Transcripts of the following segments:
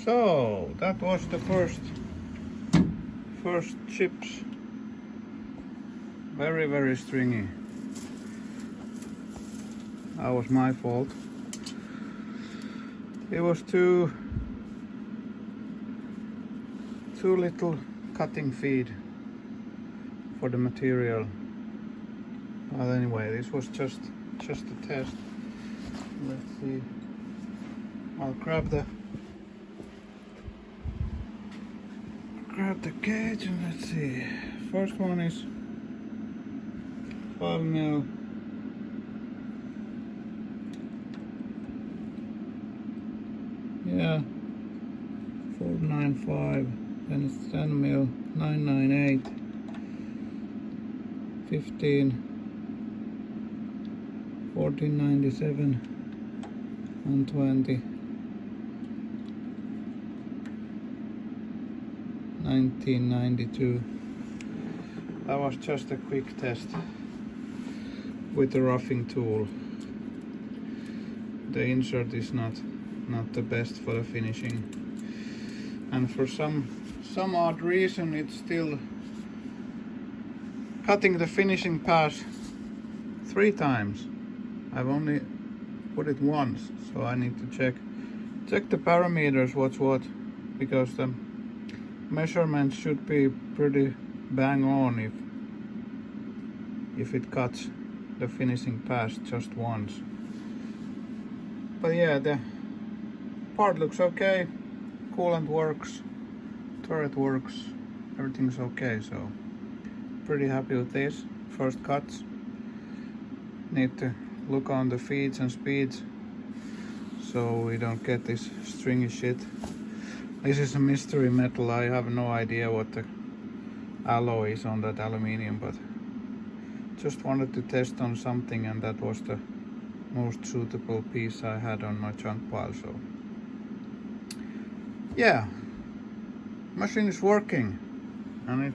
So that was the first chips. Very stringy. That was my fault. It was too little cutting feed for the material. But anyway, this was just a test. Let's see. I'll grab the cage and let's see. First one is 5mm. Yeah, 495. Then it's 10mm, 998, 15, 1497, and 20. 1992. That was just a quick test with the roughing tool. The insert is not the best for the finishing, and for some odd reason it's still cutting the finishing pass 3 times. I've only put it once, so I need to check the parameters what's what, because the measurements should be pretty bang on if it cuts the finishing pass just once. But yeah, the part looks okay, coolant works, turret works, everything's okay, so pretty happy with this. First cuts. Need to look on the feeds and speeds so we don't get this stringy shit. This is a mystery metal. I have no idea what the alloy is on that aluminium, but just wanted to test on something, and that was the most suitable piece I had on my junk pile. So yeah, machine is working, and I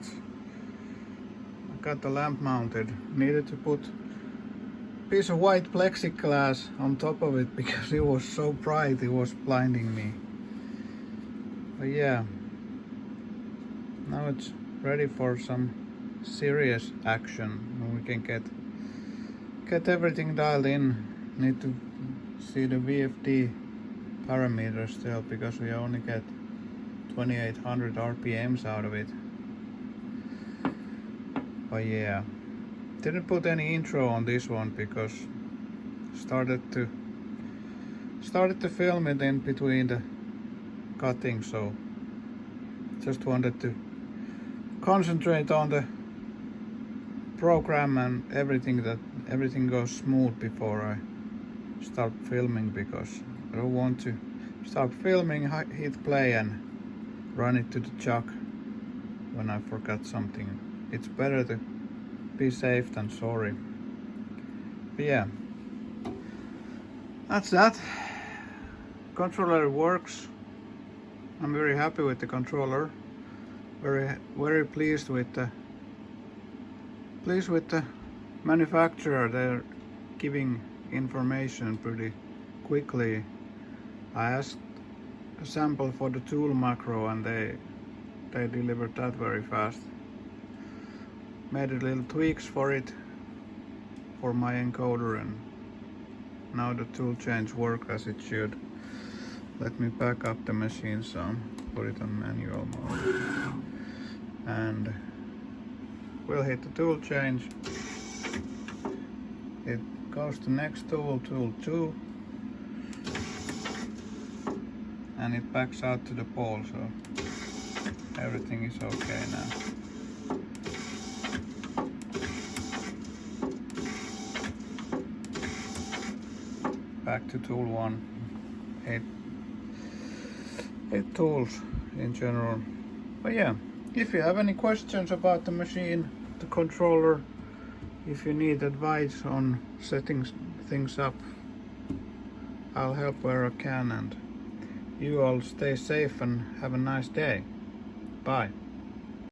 got the lamp mounted. Needed to put a piece of white plexiglass on top of it because it was so bright, it was blinding me. But yeah, now it's ready for some serious action, and we can get everything dialed in. Need to see the VFD parameters still, because we only get 2800 RPMs out of it. But yeah, didn't put any intro on this one because started to film it in between the cutting, so just wanted to concentrate on the program and everything goes smooth before I start filming, because I don't want to start filming, hit play and run it to the chuck when I forgot something. It's better to be safe than sorry. But yeah, that's that. Controller works. I'm very happy with the controller. Very pleased with the manufacturer. They're giving information pretty quickly. I asked a sample for the tool macro and they delivered that very fast. Made a little tweaks for it for my encoder, and now the tool change works as it should. Let me back up the machine some, put it on manual mode, and we'll hit the tool change. It goes to next tool 2, and it backs out to the pole, so everything is okay now. Back to tool 1. 8 tools in general. But yeah, if you have any questions about the machine, the controller, if you need advice on setting things up, I'll help where I can, and you all stay safe and have a nice day. Bye.